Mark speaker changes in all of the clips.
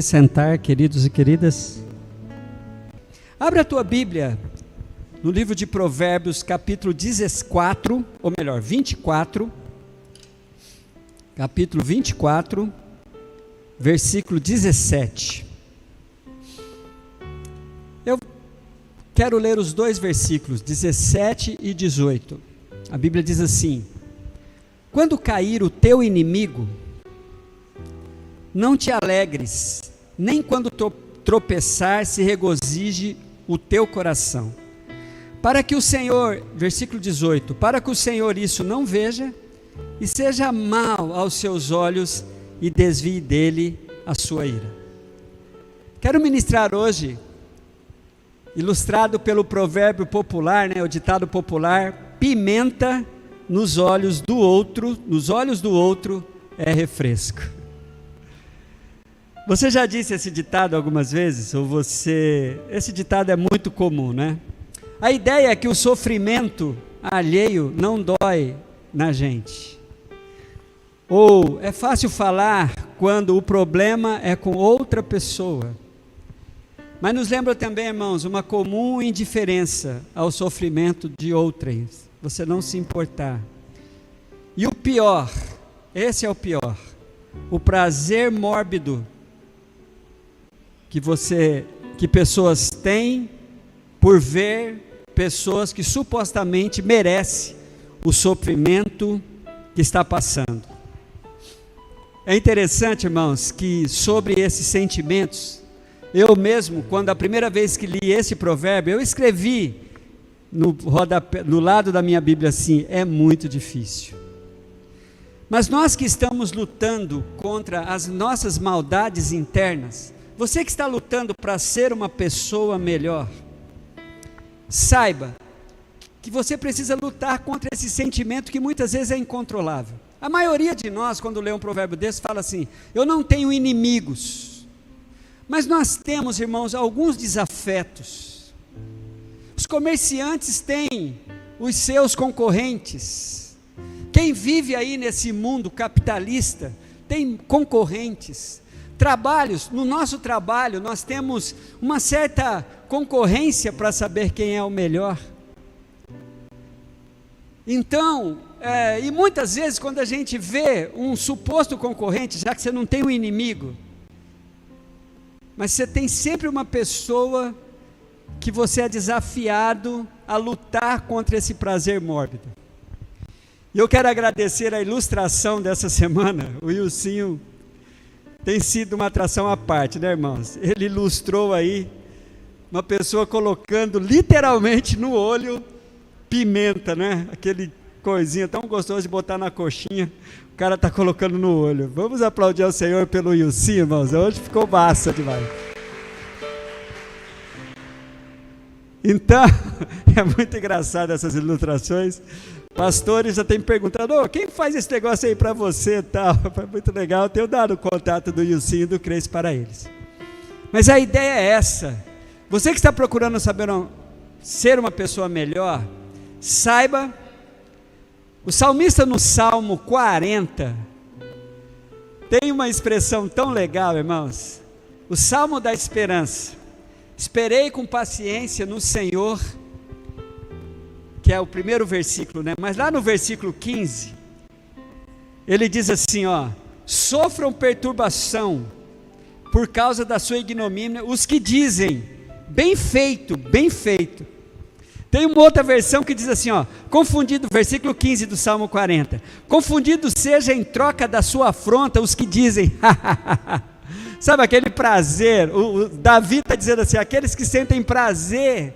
Speaker 1: Sentar, queridos e queridas. Abre a tua Bíblia no livro de Provérbios, capítulo 24, ou melhor, 24. Capítulo 24, versículo 17. Eu quero ler os dois versículos, 17 e 18. A Bíblia diz assim: quando cair o teu inimigo, não te alegres, nem quando tropeçar se regozije o teu coração. Para que o Senhor, versículo 18, para que o Senhor isso não veja, e seja mal aos seus olhos, e desvie dele a sua ira. Quero ministrar hoje, ilustrado pelo provérbio popular, o ditado popular: pimenta nos olhos do outro é refresco. Você já disse esse ditado algumas vezes? Esse ditado é muito comum, né? A ideia é que o sofrimento alheio não dói na gente. Ou é fácil falar quando o problema é com outra pessoa. Mas nos lembra também, irmãos, uma comum indiferença ao sofrimento de outras. Você não se importar. E o pior, esse é o pior, o prazer mórbido que pessoas têm por ver pessoas que supostamente merecem o sofrimento que está passando. É interessante, irmãos, que sobre esses sentimentos, eu mesmo, quando a primeira vez que li esse provérbio, eu escrevi no lado da minha Bíblia assim: é muito difícil. Mas nós que estamos lutando contra as nossas maldades internas, você que está lutando para ser uma pessoa melhor, saiba que você precisa lutar contra esse sentimento que muitas vezes é incontrolável. A maioria de nós, quando lê um provérbio desse, fala assim: eu não tenho inimigos. Mas nós temos, irmãos, alguns desafetos. Os comerciantes têm os seus concorrentes. Quem vive aí nesse mundo capitalista tem concorrentes. No nosso trabalho nós temos uma certa concorrência para saber quem é o melhor. Então, e muitas vezes quando a gente vê um suposto concorrente, já que você não tem um inimigo, mas você tem sempre uma pessoa que você é desafiado a lutar contra esse prazer mórbido. E eu quero agradecer a ilustração dessa semana. O Wilsinho tem sido uma atração à parte, né, irmãos? Ele ilustrou aí uma pessoa colocando literalmente no olho pimenta, né? Aquele coisinha tão gostoso de botar na coxinha, o cara está colocando no olho. Vamos aplaudir ao Senhor pelo Wilson, irmãos. Hoje ficou massa demais. Então, é muito engraçado essas ilustrações. Pastores já têm me perguntado: quem faz esse negócio aí para você e tal? Foi muito legal. Eu tenho dado o contato do Wilson e do Cresce para eles. Mas a ideia é essa: você que está procurando ser uma pessoa melhor, saiba, o salmista no Salmo 40 tem uma expressão tão legal, irmãos. O Salmo da esperança: esperei com paciência no Senhor, que é o primeiro versículo, né? Mas lá no versículo 15, ele diz assim, sofram perturbação por causa da sua ignomínia os que dizem, bem feito, bem feito. Tem uma outra versão que diz assim, confundido, versículo 15 do Salmo 40, confundido seja em troca da sua afronta os que dizem, sabe aquele prazer, o Davi está dizendo assim, aqueles que sentem prazer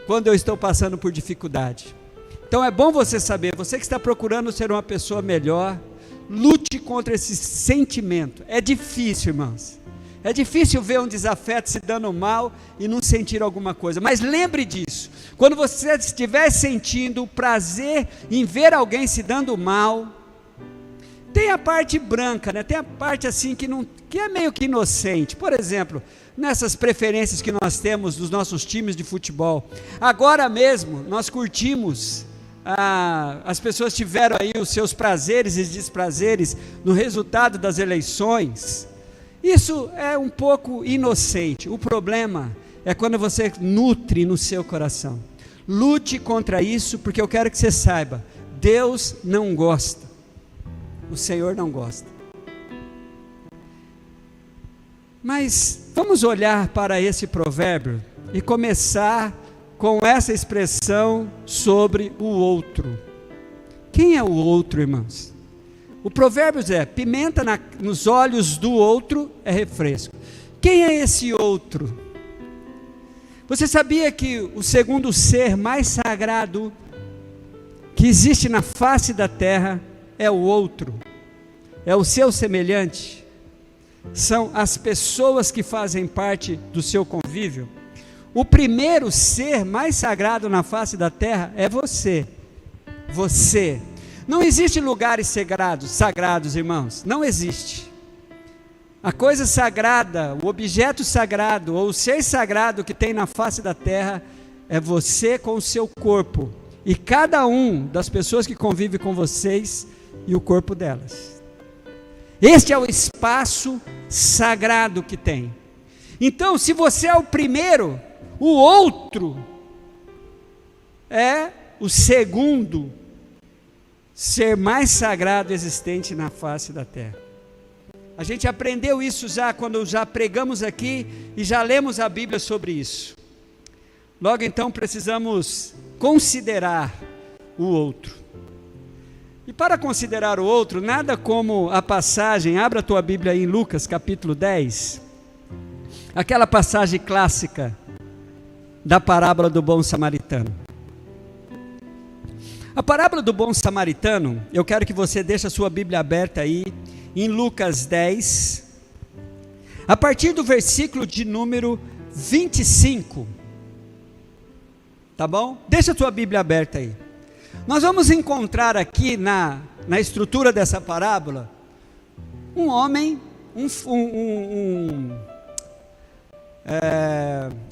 Speaker 1: quando eu estou passando por dificuldade. Então é bom você saber, você que está procurando ser uma pessoa melhor, lute contra esse sentimento. É difícil, irmãos. É difícil ver um desafeto se dando mal e não sentir alguma coisa. Mas lembre disso. Quando você estiver sentindo o prazer em ver alguém se dando mal, tem a parte branca, né? Tem a parte assim que é meio que inocente. Por exemplo, nessas preferências que nós temos dos nossos times de futebol. Agora mesmo nós curtimos, as pessoas tiveram aí os seus prazeres e desprazeres no resultado das eleições. Isso é um pouco inocente. O problema é quando você nutre no seu coração. Lute contra isso, porque eu quero que você saiba, Deus não gosta, o Senhor não gosta. Mas vamos olhar para esse provérbio e começar com essa expressão sobre o outro. Quem é o outro, irmãos? O provérbio é: pimenta nos olhos do outro é refresco. Quem é esse outro? Você sabia que o segundo ser mais sagrado que existe na face da terra é o outro? É o seu semelhante? São as pessoas que fazem parte do seu convívio? O primeiro ser mais sagrado na face da terra é você. Você. Não existe lugares sagrados, irmãos. Não existe. A coisa sagrada, o objeto sagrado, ou o ser sagrado que tem na face da terra, é você com o seu corpo, e cada um das pessoas que convivem com vocês, e o corpo delas. Este é o espaço sagrado que tem. Então, se você é o primeiro, o outro é o segundo ser mais sagrado existente na face da terra. A gente aprendeu isso já quando já pregamos aqui e já lemos a Bíblia sobre isso. Logo então precisamos considerar o outro. E para considerar o outro, nada como a passagem, abra a tua Bíblia aí em Lucas capítulo 10, aquela passagem clássica da parábola do bom samaritano. A parábola do bom samaritano, eu quero que você deixe a sua Bíblia aberta aí, em Lucas 10, a partir do versículo de número 25, tá bom? Deixa a tua Bíblia aberta aí. Nós vamos encontrar aqui na estrutura dessa parábola, um homem,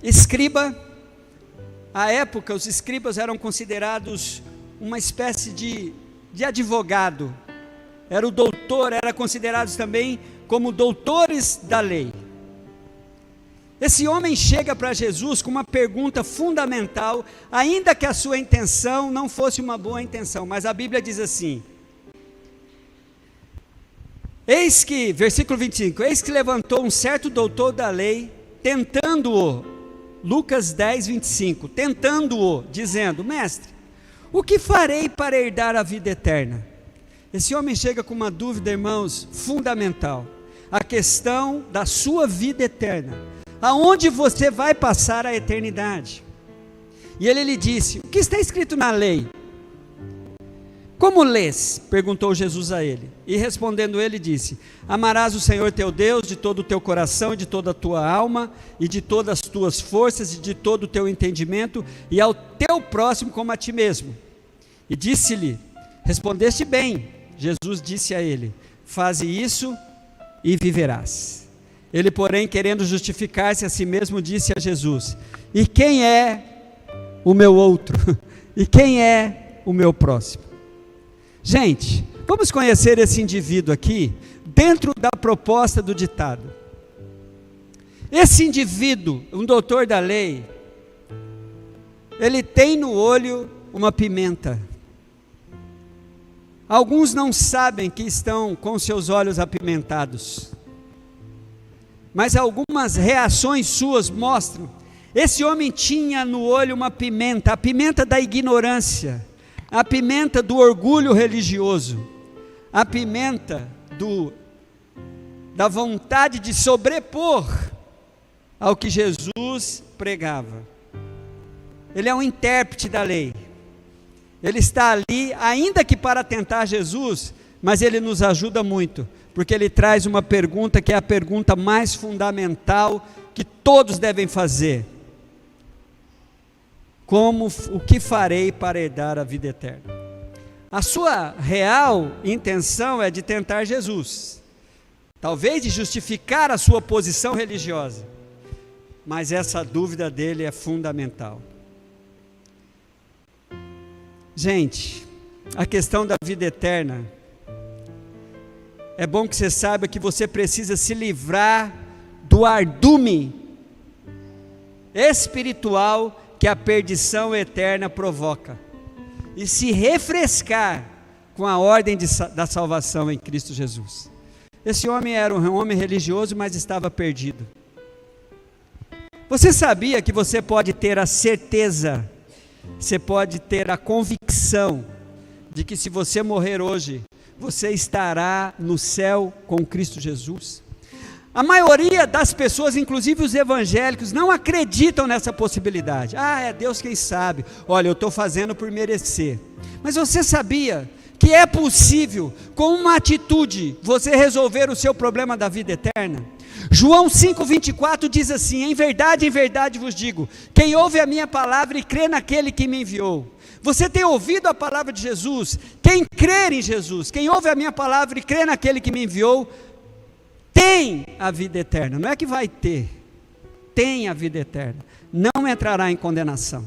Speaker 1: escriba. À época os escribas eram considerados uma espécie de advogado, era o doutor, era considerados também como doutores da lei. Esse homem chega para Jesus com uma pergunta fundamental, ainda que a sua intenção não fosse uma boa intenção, mas a Bíblia diz assim: eis que, versículo 25, eis que levantou um certo doutor da lei, tentando-o, Lucas 10, 25, tentando-o, dizendo: mestre, o que farei para herdar a vida eterna? Esse homem chega com uma dúvida, irmãos, fundamental, a questão da sua vida eterna, aonde você vai passar a eternidade. E ele lhe disse: o que está escrito na lei? Como lês? Perguntou Jesus a ele, e respondendo ele disse: amarás o Senhor teu Deus de todo o teu coração, e de toda a tua alma, e de todas as tuas forças, e de todo o teu entendimento, e ao teu próximo como a ti mesmo. E disse-lhe: respondeste bem. Jesus disse a ele: faze isso e viverás. Ele, porém, querendo justificar-se a si mesmo, disse a Jesus: e quem é o meu outro? E quem é o meu próximo? Gente, vamos conhecer esse indivíduo aqui, dentro da proposta do ditado. Esse indivíduo, um doutor da lei, ele tem no olho uma pimenta. Alguns não sabem que estão com seus olhos apimentados, mas algumas reações suas mostram. Esse homem tinha no olho uma pimenta, a pimenta da ignorância, a pimenta do orgulho religioso, a pimenta da vontade de sobrepor ao que Jesus pregava. Ele é um intérprete da lei. Ele está ali, ainda que para tentar Jesus, mas ele nos ajuda muito, porque ele traz uma pergunta que é a pergunta mais fundamental que todos devem fazer: o que farei para herdar a vida eterna? A sua real intenção é de tentar Jesus, talvez de justificar a sua posição religiosa, mas essa dúvida dele é fundamental. Gente, a questão da vida eterna é bom que você saiba que você precisa se livrar do ardume espiritual que a perdição eterna provoca, e se refrescar com a ordem da salvação em Cristo Jesus. Esse homem era um homem religioso, mas estava perdido. Você sabia que você pode ter a certeza, você pode ter a convicção de que se você morrer hoje, você estará no céu com Cristo Jesus? A maioria das pessoas, inclusive os evangélicos, não acreditam nessa possibilidade. É Deus quem sabe. Olha, eu estou fazendo por merecer. Mas você sabia que é possível, com uma atitude, você resolver o seu problema da vida eterna? João 5,24 diz assim: em verdade vos digo, quem ouve a minha palavra e crê naquele que me enviou. Você tem ouvido a palavra de Jesus? Quem crer em Jesus, quem ouve a minha palavra e crê naquele que me enviou, tem a vida eterna. Não é que vai ter, tem a vida eterna, não entrará em condenação.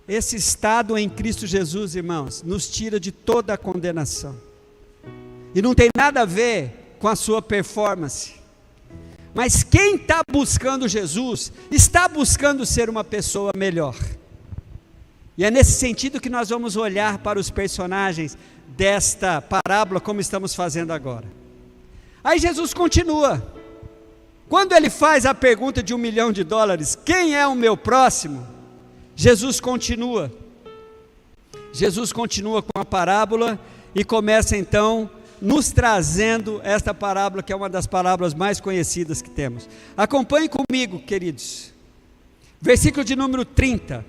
Speaker 1: Esse estado em Cristo Jesus, irmãos, nos tira de toda a condenação, e não tem nada a ver com a sua performance. Mas quem está buscando Jesus, está buscando ser uma pessoa melhor, e é nesse sentido que nós vamos olhar para os personagens desta parábola, como estamos fazendo agora. Aí Jesus continua, quando ele faz a pergunta de $1 milhão, quem é o meu próximo? Jesus continua com a parábola, e começa então nos trazendo esta parábola, que é uma das parábolas mais conhecidas que temos. Acompanhe comigo, queridos, versículo de número 30,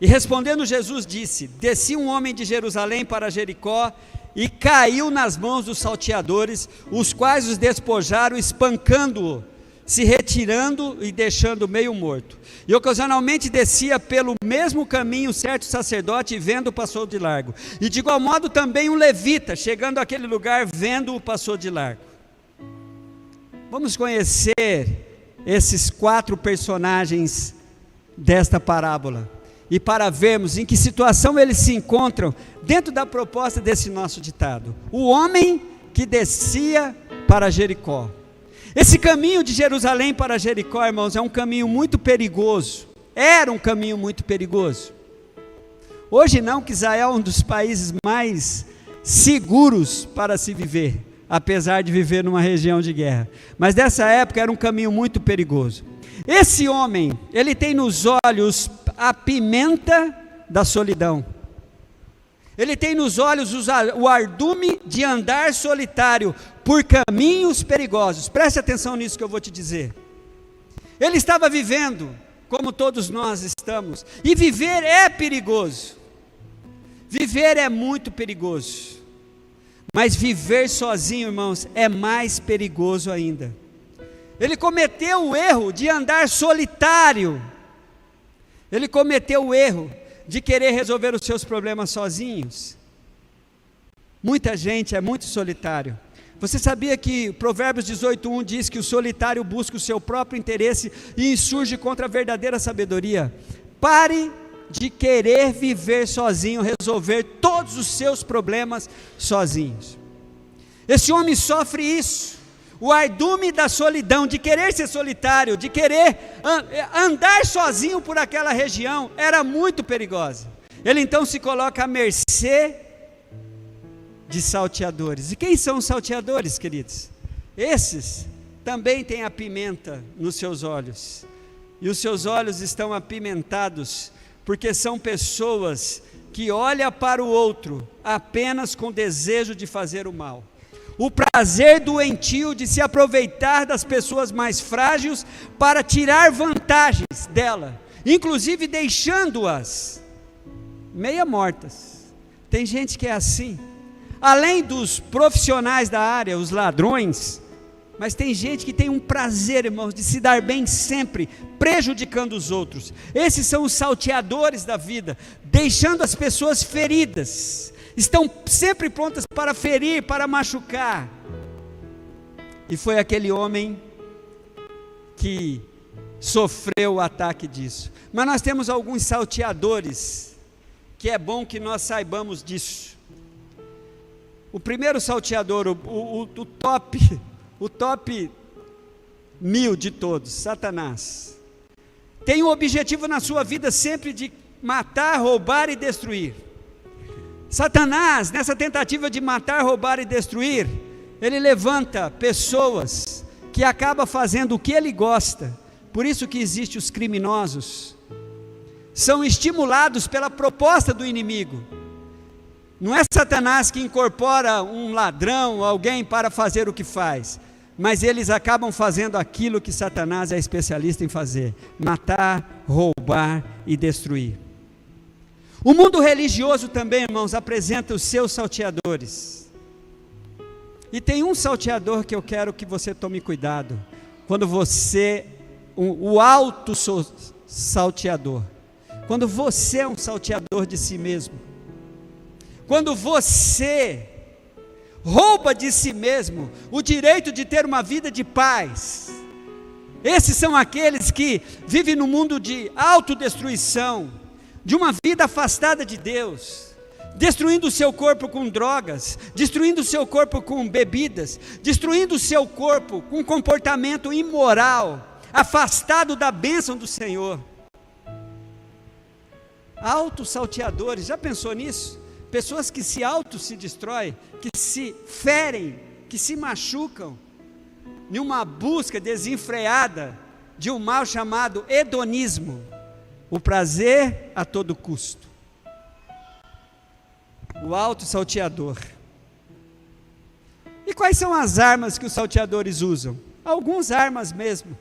Speaker 1: e respondendo Jesus disse: descia um homem de Jerusalém para Jericó, e caiu nas mãos dos salteadores, os quais os despojaram, espancando-o, se retirando e deixando meio morto. E ocasionalmente descia pelo mesmo caminho certo sacerdote, e vendo-o passou de largo. E de igual modo também um levita, chegando àquele lugar, vendo-o passou de largo. Vamos conhecer esses 4 personagens desta parábola, e para vermos em que situação eles se encontram dentro da proposta desse nosso ditado. O homem que descia para Jericó. Esse caminho de Jerusalém para Jericó, irmãos, é um caminho muito perigoso. Era um caminho muito perigoso. Hoje não, que Israel é um dos países mais seguros para se viver, apesar de viver numa região de guerra. Mas dessa época era um caminho muito perigoso. Esse homem, ele tem nos olhos a pimenta da solidão. Ele tem nos olhos o ardume de andar solitário por caminhos perigosos. Preste atenção nisso que eu vou te dizer. Ele estava vivendo como todos nós estamos, e viver é perigoso. Viver é muito perigoso. Mas viver sozinho, irmãos, é mais perigoso ainda. Ele cometeu o erro de andar solitário. Ele cometeu o erro de querer resolver os seus problemas sozinhos. Muita gente é muito solitário. Você sabia que Provérbios 18:1 diz que o solitário busca o seu próprio interesse e insurge contra a verdadeira sabedoria? Pare de querer viver sozinho, resolver todos os seus problemas sozinhos. Esse homem sofre isso. O ardume da solidão, de querer ser solitário, de querer andar sozinho por aquela região, era muito perigosa. Ele então se coloca à mercê de salteadores. E quem são os salteadores, queridos? Esses também têm a pimenta nos seus olhos, e os seus olhos estão apimentados, porque são pessoas que olham para o outro apenas com desejo de fazer o mal. O prazer doentio de se aproveitar das pessoas mais frágeis para tirar vantagens dela, inclusive deixando-as meia mortas. Tem gente que é assim, além dos profissionais da área, os ladrões, mas tem gente que tem um prazer, irmãos, de se dar bem sempre, prejudicando os outros. Esses são os salteadores da vida, deixando as pessoas feridas. Estão sempre prontas para ferir, para machucar. E foi aquele homem que sofreu o ataque disso. Mas nós temos alguns salteadores, que é bom que nós saibamos disso. O primeiro salteador, o top 1000 de todos, Satanás, tem o objetivo na sua vida sempre de matar, roubar e destruir. Satanás, nessa tentativa de matar, roubar e destruir, ele levanta pessoas que acabam fazendo o que ele gosta. Por isso que existem os criminosos, são estimulados pela proposta do inimigo. Não é Satanás que incorpora um ladrão, alguém para fazer o que faz, mas eles acabam fazendo aquilo que Satanás é especialista em fazer: matar, roubar e destruir. O mundo religioso também, irmãos, apresenta os seus salteadores. E tem um salteador que eu quero que você tome cuidado. Quando você, o alto salteador, quando você é um salteador de si mesmo, quando você rouba de si mesmo o direito de ter uma vida de paz, esses são aqueles que vivem no mundo de autodestruição, de uma vida afastada de Deus, destruindo o seu corpo com drogas, destruindo o seu corpo com bebidas, destruindo o seu corpo com comportamento imoral, afastado da bênção do Senhor. Autossalteadores, já pensou nisso? Pessoas que se destroem, que se ferem, que se machucam, em uma busca desenfreada de um mal chamado hedonismo, o prazer a todo custo. O autossalteador. E quais são as armas que os salteadores usam? Algumas armas mesmo.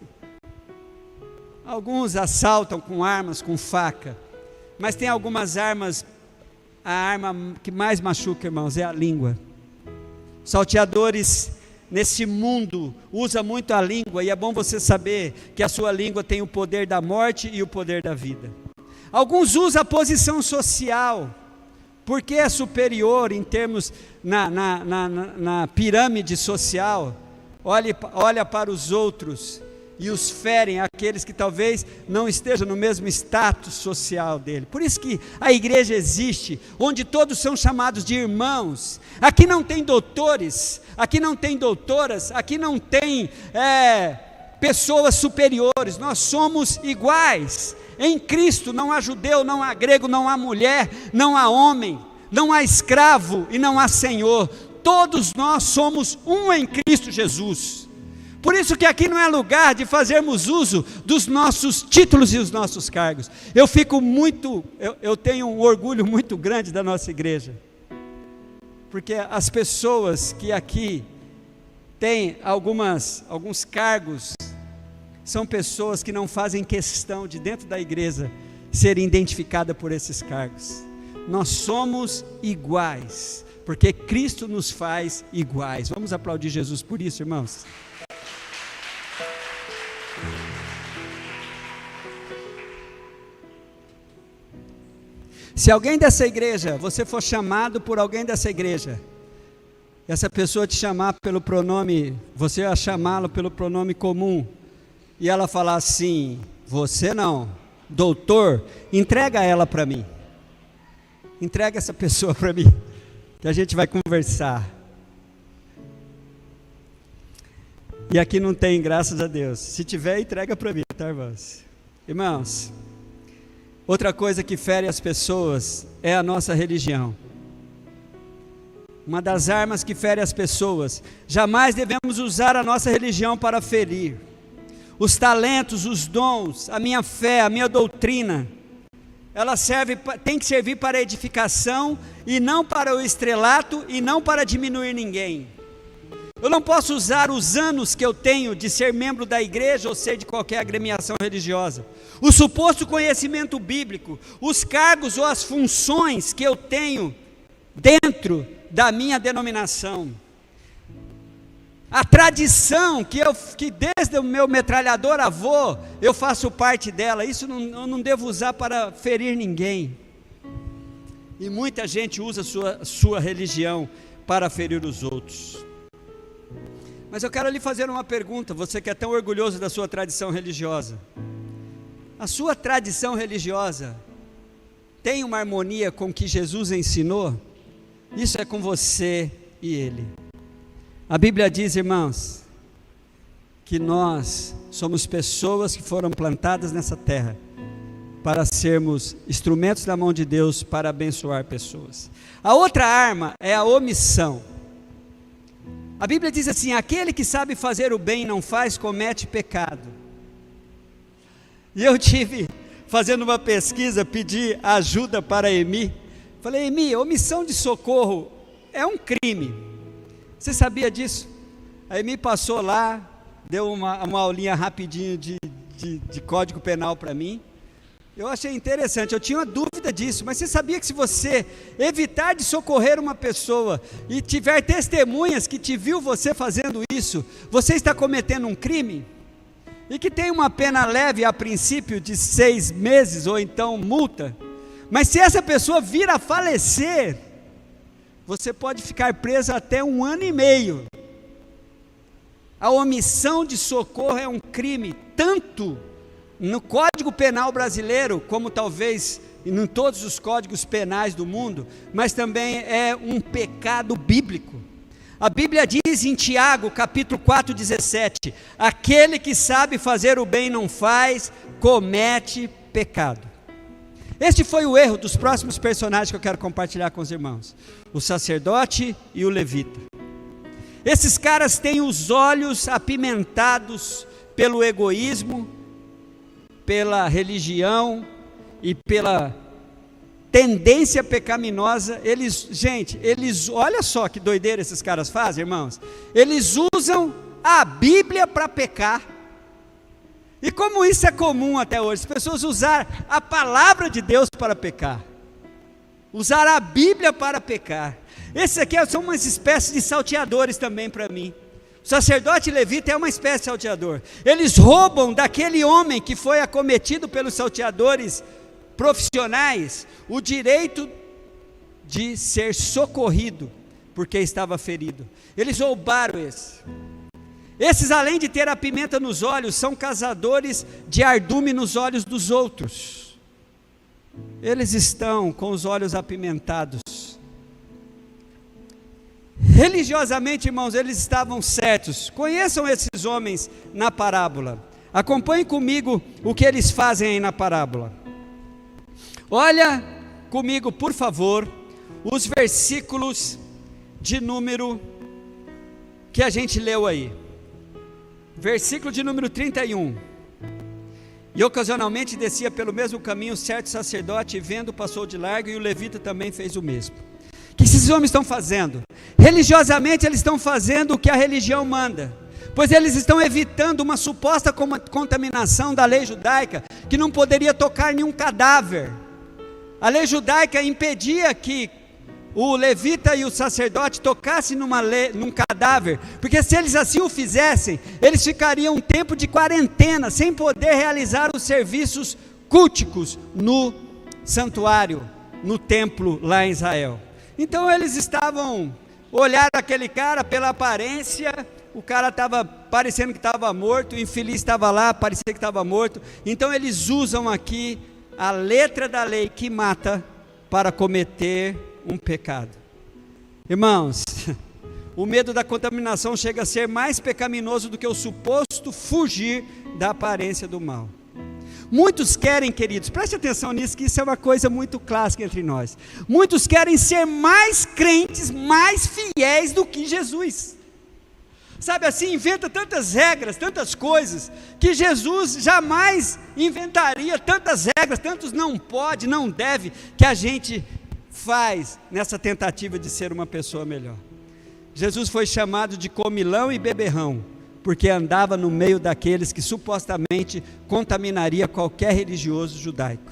Speaker 1: Alguns assaltam com armas, com faca, mas tem algumas armas. A arma que mais machuca, irmãos, é a língua. Salteadores nesse mundo usam muito a língua, e é bom você saber que a sua língua tem o poder da morte e o poder da vida. Alguns usam a posição social, porque é superior em termos na pirâmide social. Olha para os outros e os ferem, aqueles que talvez não estejam no mesmo status social dele. Por isso que a igreja existe, onde todos são chamados de irmãos. Aqui não tem doutores, aqui não tem doutoras, aqui não tem pessoas superiores, nós somos iguais. Em Cristo não há judeu, não há grego, não há mulher, não há homem, não há escravo e não há senhor. Todos nós somos um em Cristo Jesus. Por isso que aqui não é lugar de fazermos uso dos nossos títulos e os nossos cargos. Eu tenho um orgulho muito grande da nossa igreja, porque as pessoas que aqui têm alguns cargos, são pessoas que não fazem questão de dentro da igreja serem identificadas por esses cargos. Nós somos iguais, porque Cristo nos faz iguais. Vamos aplaudir Jesus por isso, irmãos. Se alguém dessa igreja, você for chamado por alguém dessa igreja, essa pessoa te chamar pelo pronome, você a chamá-lo pelo pronome comum, e ela falar assim: você não, doutor, entrega ela para mim, entrega essa pessoa para mim, que a gente vai conversar. E aqui não tem, graças a Deus. Se tiver, entrega para mim, tá, irmãos? Irmãos, outra coisa que fere as pessoas é a nossa religião. Uma das armas que fere as pessoas. Jamais devemos usar a nossa religião para ferir. Os talentos, os dons, a minha fé, a minha doutrina, ela tem que servir para edificação e não para o estrelato e não para diminuir ninguém. Eu não posso usar os anos que eu tenho de ser membro da igreja ou ser de qualquer agremiação religiosa, o suposto conhecimento bíblico, os cargos ou as funções que eu tenho dentro da minha denominação, a tradição que desde o meu metralhador avô eu faço parte dela. Isso eu não devo usar para ferir ninguém. E muita gente usa sua religião para ferir os outros. Mas eu quero lhe fazer uma pergunta, você que é tão orgulhoso da sua tradição religiosa. A sua tradição religiosa tem uma harmonia com o que Jesus ensinou? Isso é com você e ele. A Bíblia diz, irmãos, que nós somos pessoas que foram plantadas nessa terra para sermos instrumentos da mão de Deus para abençoar pessoas. A outra arma é a omissão. A Bíblia diz assim: aquele que sabe fazer o bem e não faz, comete pecado. E eu tive, fazendo uma pesquisa, pedi ajuda para a Emi. Falei: Emi, omissão de socorro é um crime. Você sabia disso? A Emi passou lá, deu uma aulinha rapidinho de código penal para mim. Eu achei interessante, eu tinha uma dúvida disso, mas você sabia que se você evitar de socorrer uma pessoa e tiver testemunhas que te viu você fazendo isso, você está cometendo um crime? E que tem uma pena leve a princípio de 6 meses ou então multa, mas se essa pessoa vir a falecer, você pode ficar preso até 1 ano e meio. A omissão de socorro é um crime, tanto no Código Penal brasileiro, como talvez em todos os códigos penais do mundo, mas também é um pecado bíblico. A Bíblia diz em Tiago, capítulo 4:17, aquele que sabe fazer o bem e não faz, comete pecado. Este foi o erro dos próximos personagens que eu quero compartilhar com os irmãos: o sacerdote e o levita. Esses caras têm os olhos apimentados pelo egoísmo, pela religião e pela tendência pecaminosa. Eles, olha só que doideira esses caras fazem, irmãos. Eles usam a Bíblia para pecar. E como isso é comum até hoje, as pessoas usar a palavra de Deus para pecar, usar a Bíblia para pecar. Esses aqui são umas espécies de salteadores também para mim. O sacerdote levita é uma espécie de salteador. Eles roubam daquele homem que foi acometido pelos salteadores profissionais o direito de ser socorrido porque estava ferido. Eles roubaram esse. Esses, além de ter a pimenta nos olhos, são cazadores de ardume nos olhos dos outros. Eles estão com os olhos apimentados. Religiosamente, irmãos, eles estavam certos. Conheçam esses homens na parábola. Acompanhem comigo o que eles fazem aí na parábola. Olha comigo, por favor, os versículos de número que a gente leu aí. Versículo de número 31. E ocasionalmente descia pelo mesmo caminho certo sacerdote, e vendo, passou de largo, e o levita também fez o mesmo. O que esses homens estão fazendo? Religiosamente eles estão fazendo o que a religião manda, pois eles estão evitando uma suposta contaminação da lei judaica, que não poderia tocar nenhum cadáver. A lei judaica impedia que o levita e o sacerdote tocassem num cadáver, porque se eles assim o fizessem, eles ficariam um tempo de quarentena, sem poder realizar os serviços culticos no santuário, no templo lá em Israel. Então eles estavam, olharam aquele cara pela aparência, o cara estava parecendo que estava morto, o infeliz estava lá, parecia que estava morto. Então eles usam aqui a letra da lei que mata para cometer um pecado. Irmãos, o medo da contaminação chega a ser mais pecaminoso do que o suposto fugir da aparência do mal. Muitos querem, queridos, preste atenção nisso, que isso é uma coisa muito clássica entre nós. Muitos querem ser mais crentes, mais fiéis do que Jesus. Sabe assim, inventa tantas regras, tantas coisas, que Jesus jamais inventaria tantas regras, tantos não pode, não deve, que a gente faz nessa tentativa de ser uma pessoa melhor. Jesus foi chamado de comilão e beberrão, porque andava no meio daqueles que supostamente contaminaria qualquer religioso judaico.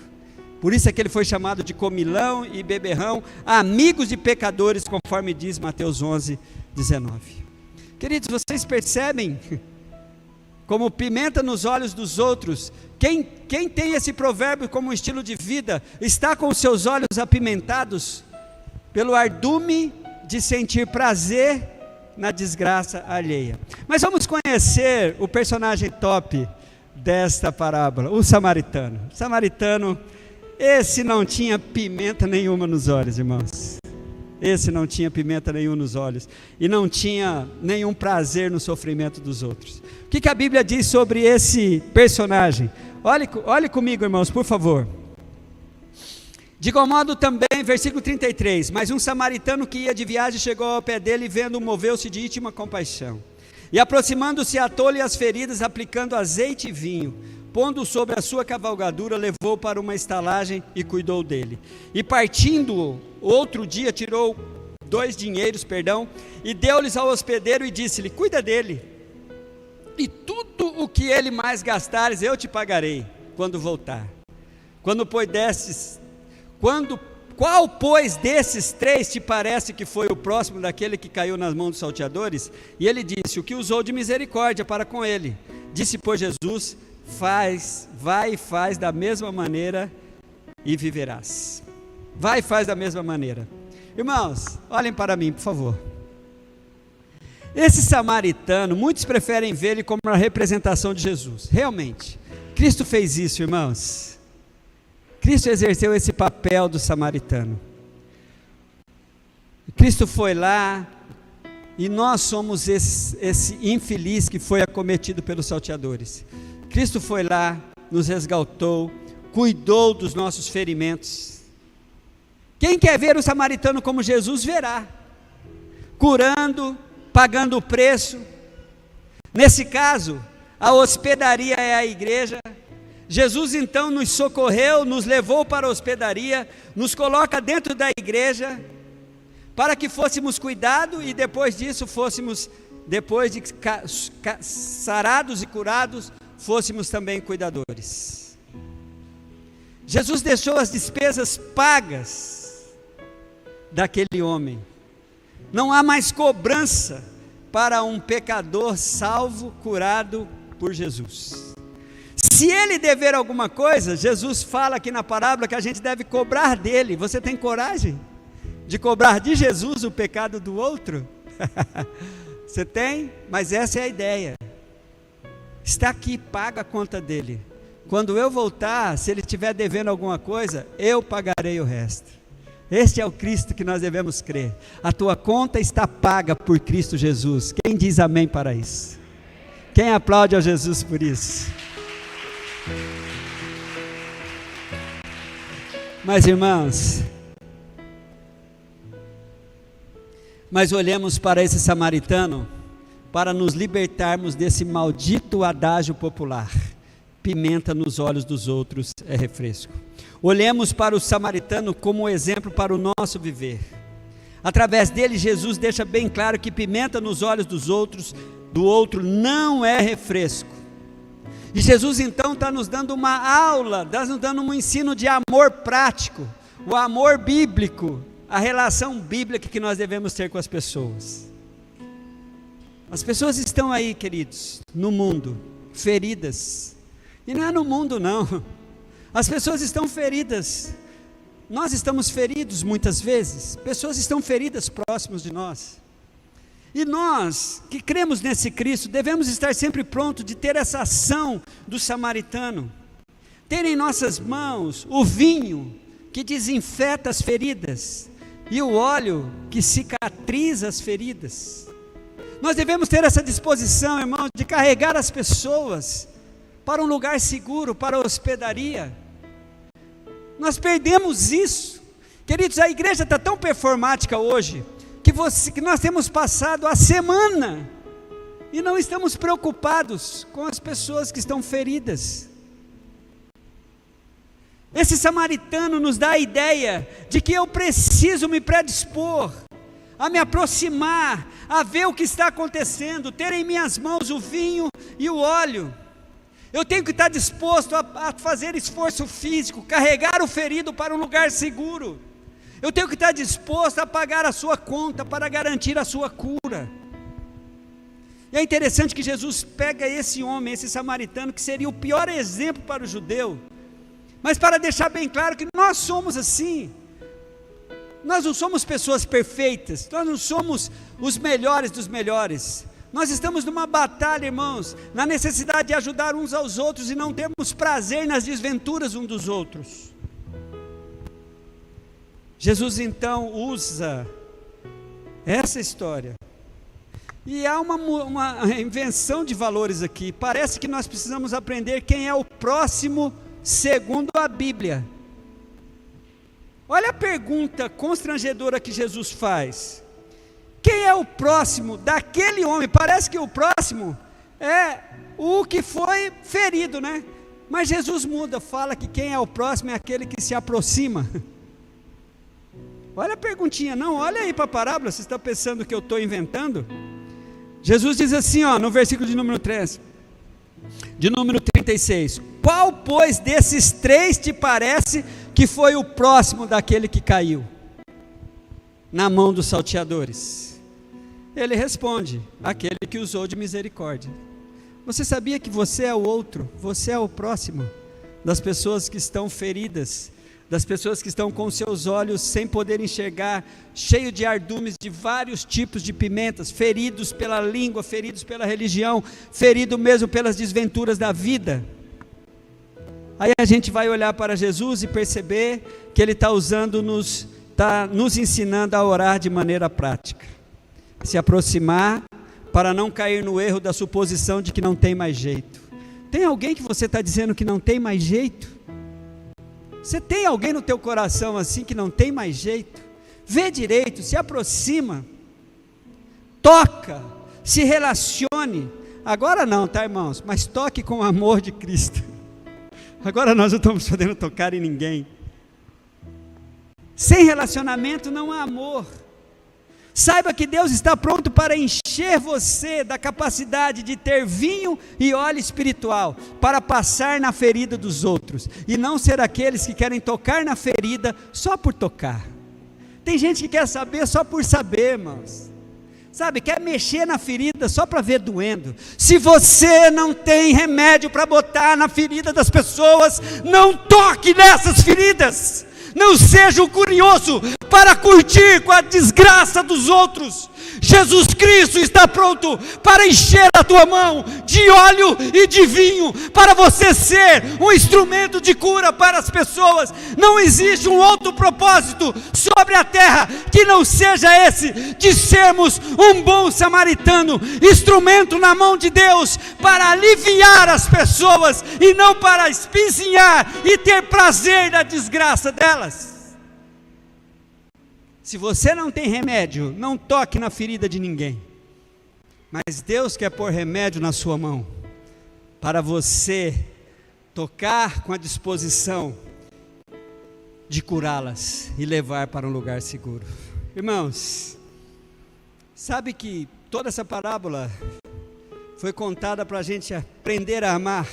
Speaker 1: Por isso é que ele foi chamado de comilão e beberrão, amigos de pecadores, conforme diz Mateus 11:19. Queridos, vocês percebem como pimenta nos olhos dos outros? Quem tem esse provérbio como estilo de vida, está com os seus olhos apimentados pelo ardume de sentir prazer na desgraça alheia. Mas vamos conhecer o personagem top desta parábola, o samaritano. O samaritano, esse não tinha pimenta nenhuma nos olhos, irmãos. esse não tinha pimenta nenhum nos olhos, e não tinha nenhum prazer no sofrimento dos outros. O que a Bíblia diz sobre esse personagem? Olhe comigo, irmãos, por favor. De igual modo também, versículo 33, mas um samaritano que ia de viagem chegou ao pé dele, e vendo-o, moveu-se de íntima compaixão, e aproximando-se, atou-lhe as feridas, aplicando azeite e vinho, pondo-o sobre a sua cavalgadura, levou para uma estalagem e cuidou dele. E partindo outro dia, tirou 2 dinheiros, e deu-lhes ao hospedeiro e disse-lhe: cuida dele, e tudo o que ele mais gastares eu te pagarei quando voltar. Qual, pois, desses 3 te parece que foi o próximo daquele que caiu nas mãos dos salteadores? E ele disse: o que usou de misericórdia para com ele. Disse, pois, Jesus: vai e faz da mesma maneira e viverás. Vai e faz da mesma maneira. Irmãos, olhem para mim, por favor. Esse samaritano, muitos preferem ver ele como uma representação de Jesus. Realmente, Cristo fez isso, irmãos. Cristo exerceu esse papel do samaritano. Cristo foi lá, e nós somos esse infeliz que foi acometido pelos salteadores. Cristo foi lá, nos resgatou, cuidou dos nossos ferimentos. Quem quer ver o samaritano como Jesus, verá, curando, pagando o preço. Nesse caso, a hospedaria é a igreja. Jesus então nos socorreu, nos levou para a hospedaria, nos coloca dentro da igreja, para que fôssemos cuidados, e depois disso depois de sarados e curados, fôssemos também cuidadores. Jesus deixou as despesas pagas daquele homem. Não há mais cobrança para um pecador salvo, curado por Jesus. Se ele dever alguma coisa, Jesus fala aqui na parábola que a gente deve cobrar dele. Você tem coragem de cobrar de Jesus o pecado do outro? Você tem? Mas essa é a ideia. Está aqui, paga a conta dele. Quando eu voltar, se ele estiver devendo alguma coisa, eu pagarei o resto. Este é o Cristo que nós devemos crer. A tua conta está paga por Cristo Jesus. Quem diz amém para isso? Quem aplaude a Jesus por isso? Mas, irmãos, olhemos para esse samaritano para nos libertarmos desse maldito adágio popular: pimenta nos olhos dos outros é refresco. Olhemos para o samaritano como exemplo para o nosso viver. Através dele, Jesus deixa bem claro que pimenta nos olhos do outro não é refresco. E Jesus então está nos dando uma aula, está nos dando um ensino de amor prático, o amor bíblico, a relação bíblica que nós devemos ter com as pessoas. As pessoas estão aí, queridos, no mundo, feridas. E não é no mundo não, as pessoas estão feridas. Nós estamos feridos muitas vezes, pessoas estão feridas próximos de nós. E nós, que cremos nesse Cristo, devemos estar sempre prontos de ter essa ação do samaritano. Ter em nossas mãos o vinho que desinfeta as feridas e o óleo que cicatriza as feridas. Nós devemos ter essa disposição, irmãos, de carregar as pessoas para um lugar seguro, para a hospedaria. Nós perdemos isso. Queridos, a igreja está tão performática hoje, que nós temos passado a semana e não estamos preocupados com as pessoas que estão feridas. Esse samaritano nos dá a ideia de que eu preciso me predispor a me aproximar, a ver o que está acontecendo, ter em minhas mãos o vinho e o óleo. Eu tenho que estar disposto a fazer esforço físico, carregar o ferido para um lugar seguro. Eu tenho que estar disposto a pagar a sua conta para garantir a sua cura. E é interessante que Jesus pega esse homem, esse samaritano, que seria o pior exemplo para o judeu, mas para deixar bem claro que nós somos assim. Nós não somos pessoas perfeitas, nós não somos os melhores dos melhores. Nós estamos numa batalha, irmãos, na necessidade de ajudar uns aos outros e não temos prazer nas desventuras uns dos outros. Jesus então usa Essa história. E há uma invenção de valores aqui. Parece que nós precisamos aprender quem é o próximo segundo a Bíblia. Olha a pergunta constrangedora que Jesus faz. Quem é o próximo daquele homem? Parece que o próximo é o que foi ferido, né? Mas Jesus muda, fala que quem é o próximo é aquele que se aproxima. Olha a perguntinha, não, olha aí para a parábola, você está pensando que eu estou inventando? Jesus diz assim, no versículo de número 3, de número 36, qual pois desses três te parece que foi o próximo daquele que caiu na mão dos salteadores? Ele responde, aquele que usou de misericórdia. Você sabia que você é o outro, você é o próximo das pessoas que estão feridas, das pessoas que estão com seus olhos sem poder enxergar, cheio de ardumes de vários tipos de pimentas, feridos pela língua, feridos pela religião, ferido mesmo pelas desventuras da vida. Aí a gente vai olhar para Jesus e perceber que Ele está nos ensinando a orar de maneira prática, se aproximar para não cair no erro da suposição de que não tem mais jeito. Tem alguém que você está dizendo que não tem mais jeito? Você tem alguém no teu coração assim que não tem mais jeito? Vê direito, se aproxima, toca, se relacione. Agora não, tá, irmãos? Mas toque com o amor de Cristo. Agora nós não estamos podendo tocar em ninguém. Sem relacionamento não há amor. Saiba que Deus está pronto para encher você da capacidade de ter vinho e óleo espiritual, para passar na ferida dos outros, e não ser aqueles que querem tocar na ferida só por tocar. Tem gente que quer saber só por saber, irmãos. Sabe, quer mexer na ferida só para ver doendo. Se você não tem remédio para botar na ferida das pessoas, não toque nessas feridas. Não seja um curioso para curtir com a desgraça dos outros. Jesus Cristo está pronto para encher a tua mão de óleo e de vinho, para você ser um instrumento de cura para as pessoas. Não existe um outro propósito sobre a terra que não seja esse, de sermos um bom samaritano, instrumento na mão de Deus para aliviar as pessoas e não para espizinhar e ter prazer na desgraça delas. Se você não tem remédio, não toque na ferida de ninguém. Mas Deus quer pôr remédio na sua mão, para você tocar com a disposição de curá-las e levar para um lugar seguro. Irmãos, sabe que toda essa parábola foi contada para a gente aprender a amar.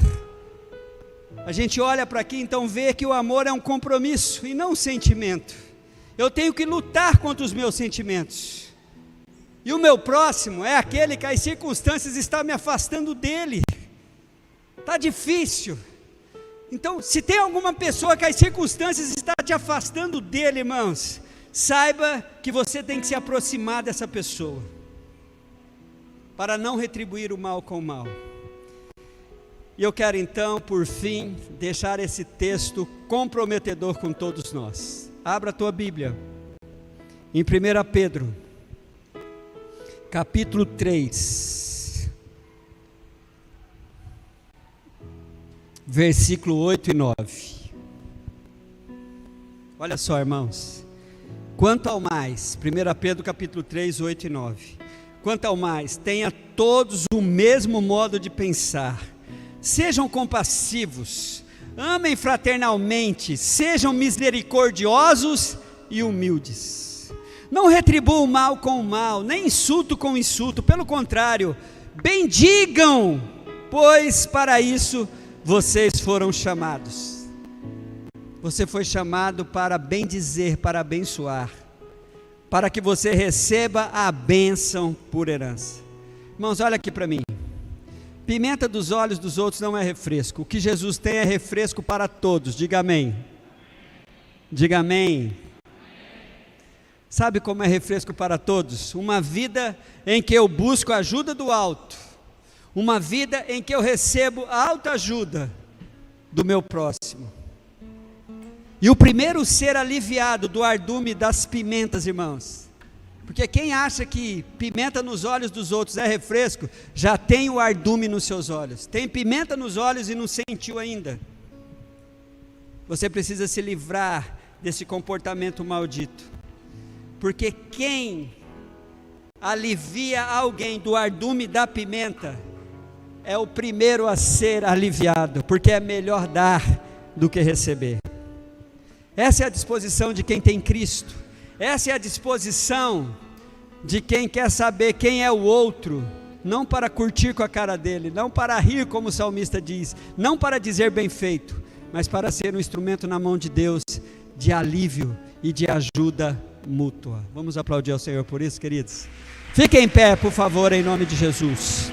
Speaker 1: A gente olha para aqui, então vê que o amor é um compromisso e não um sentimento. Eu tenho que lutar contra os meus sentimentos, e o meu próximo é aquele que as circunstâncias estão me afastando dele. Está difícil. Então, se tem alguma pessoa que as circunstâncias estão te afastando dele, irmãos, saiba que você tem que se aproximar dessa pessoa, para não retribuir o mal com o mal. E eu quero então, por fim, deixar esse texto comprometedor com todos nós. Abra a tua Bíblia, em 1 Pedro, capítulo 3, versículo 8 e 9. Olha só, irmãos, quanto ao mais, 1 Pedro capítulo 3, 8 e 9. Quanto ao mais, tenha todos o mesmo modo de pensar, sejam compassivos, amem fraternalmente, sejam misericordiosos e humildes. Não retribuam o mal com o mal, nem insulto com insulto, pelo contrário, bendigam, pois para isso vocês foram chamados. Você foi chamado para bendizer, para abençoar, para que você receba a bênção por herança. Irmãos, olha aqui para mim. Pimenta dos olhos dos outros não é refresco. O que Jesus tem é refresco para todos. Diga amém. Diga amém. Sabe como é refresco para todos? Uma vida em que eu busco a ajuda do alto. Uma vida em que eu recebo a autoajuda do meu próximo. E o primeiro ser aliviado do ardume das pimentas, irmãos, Porque quem acha que pimenta nos olhos dos outros é refresco, já tem o ardume nos seus olhos. Tem pimenta nos olhos e não sentiu ainda. Você precisa se livrar desse comportamento maldito. Porque quem alivia alguém do ardume da pimenta é o primeiro a ser aliviado, porque é melhor dar do que receber. Essa é a disposição de quem tem Cristo. Essa é a disposição de quem quer saber quem é o outro, não para curtir com a cara dele, não para rir como o salmista diz, não para dizer bem feito, mas para ser um instrumento na mão de Deus, de alívio e de ajuda mútua. Vamos aplaudir ao Senhor por isso, queridos? Fiquem em pé, por favor, em nome de Jesus.